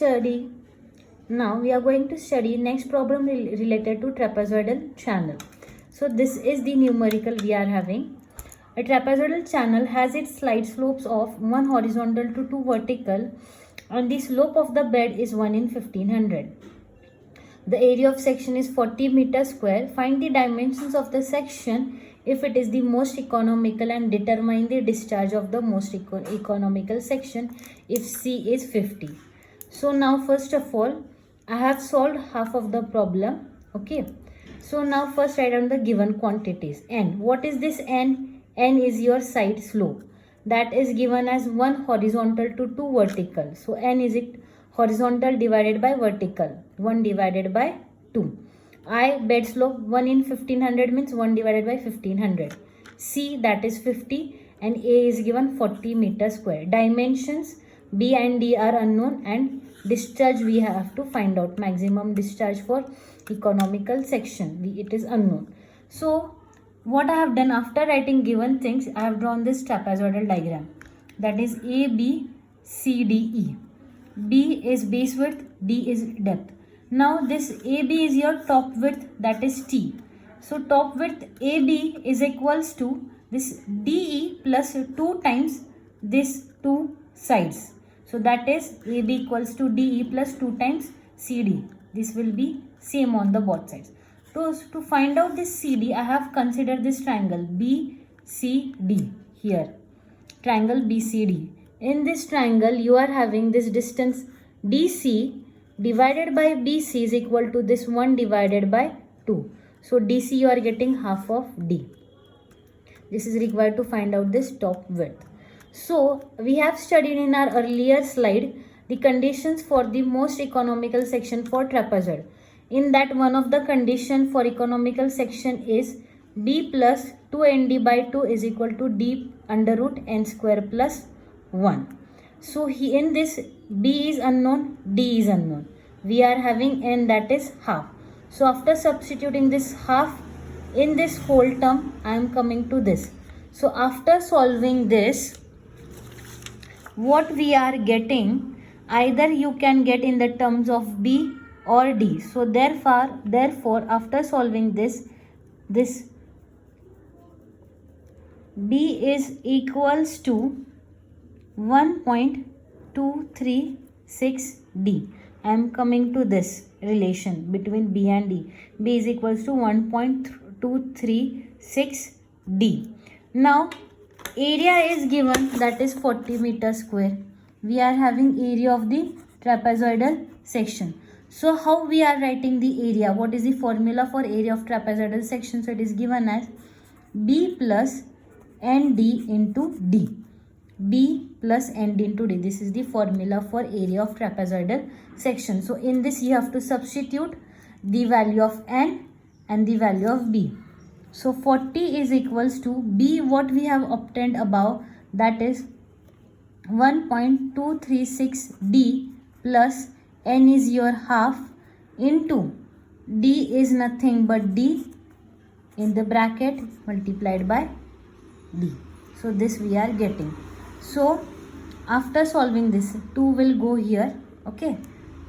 study. Now we are going to study next problem related to trapezoidal channel. So this is the numerical we are having. A trapezoidal channel has its slight slopes of 1 horizontal to 2 vertical, and the slope of the bed is 1 in 1500. The area of section is 40 meters square. Find the dimensions of the section if it is the most economical and determine the discharge of the most economical section if C is 50. So now first of all, I have solved half of the problem. Okay. So now first write down the given quantities. N. What is this N? N is your side slope. That is given as 1 horizontal to 2 vertical. So N is it horizontal divided by vertical. 1 divided by 2. I, bed slope 1 in 1500 means 1 divided by 1500. C, that is 50, and A is given 40 meters square. Dimensions B and D are unknown, and discharge we have to find out. Maximum discharge for economical section, it is unknown. So what I have done after writing given things, I have drawn this trapezoidal diagram. That is A, B, C, D, E. B is base width, D is depth. Now this AB is your top width, that is T. So top width AB is equals to this DE plus 2 times this 2 sides. So that is AB equals to DE plus 2 times CD. This will be same on the both sides. So to find out this CD, I have considered this triangle BCD here. Triangle BCD. In this triangle, you are having this distance DC divided by BC is equal to this 1 divided by 2. So DC you are getting half of D. This is required to find out this top width. So we have studied in our earlier slide the conditions for the most economical section for trapezoid. In that, one of the condition for economical section is B plus 2ND by 2 is equal to D under root N square plus 1. So in this, B is unknown, D is unknown. We are having N, that is half. So after substituting this half in this whole term, I am coming to this. So after solving this, what we are getting, either you can get in the terms of B or D. So therefore after solving this B is equals to 1.236D. I am coming to this relation between B and D. B is equals to 1.236D. Now area is given, that is 40 meters square. We are having area of the trapezoidal section. So how we are writing the area? What is the formula for area of trapezoidal section? So it is given as B plus ND into D. B plus ND into D. This is the formula for area of trapezoidal section. So in this you have to substitute the value of N and the value of B. So 40 is equals to B, what we have obtained above, that is 1.236D plus N is your half into D is nothing but D in the bracket multiplied by D. So this we are getting. So after solving this, 2 will go here, okay,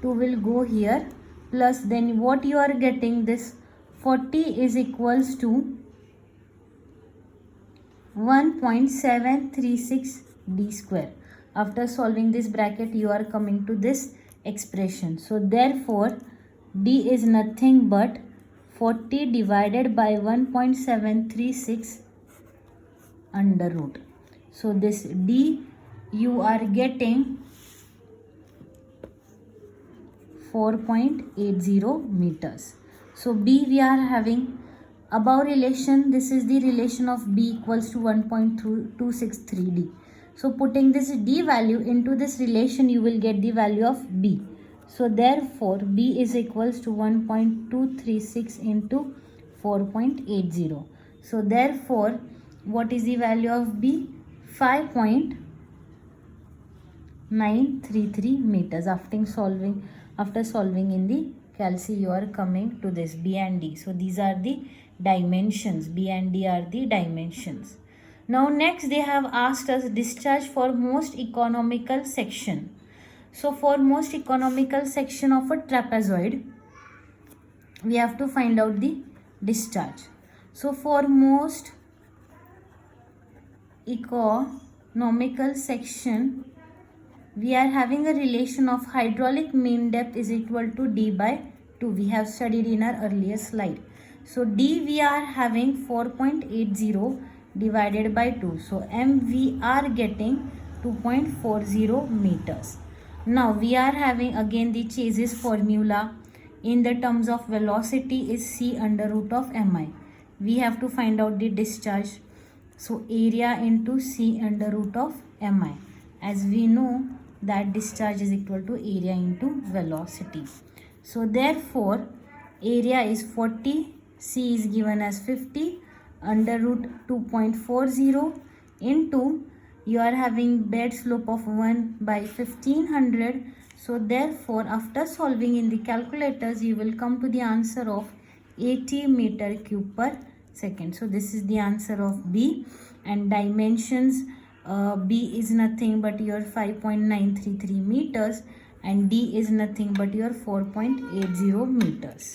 2 will go here, plus then what you are getting, this 40 is equals to 1.736 D square. After solving this bracket, you are coming to this expression. So therefore D is nothing but 40 divided by 1.736 under root. So this D you are getting 4.80 meters. So B we are having above relation, this is the relation of B equals to 1.263D. So putting this D value into this relation, you will get the value of B. So therefore B is equals to 1.236 into 4.80. So therefore what is the value of B? 5.933 meters. After solving in the calci, you are coming to this B and D. So these are the dimensions. B and D are the dimensions. Now next they have asked us discharge for most economical section. So for most economical section of a trapezoid, we have to find out the discharge. So for most economical section, we are having a relation of hydraulic mean depth is equal to D by 2. We have studied in our earlier slide. So D we are having 4.80 divided by 2. So M we are getting 2.40 meters. Now we are having again the Chase's formula. In the terms of velocity is C under root of Mi. We have to find out the discharge. So area into C under root of Mi. As we know that discharge is equal to area into velocity. So therefore area is 40, C is given as 50 under root 2.40 into, you are having bed slope of 1 by 1500. So therefore after solving in the calculators, you will come to the answer of 80 meter cube per second. So this is the answer of B, and dimensions B is nothing but your 5.933 meters and D is nothing but your 4.80 meters.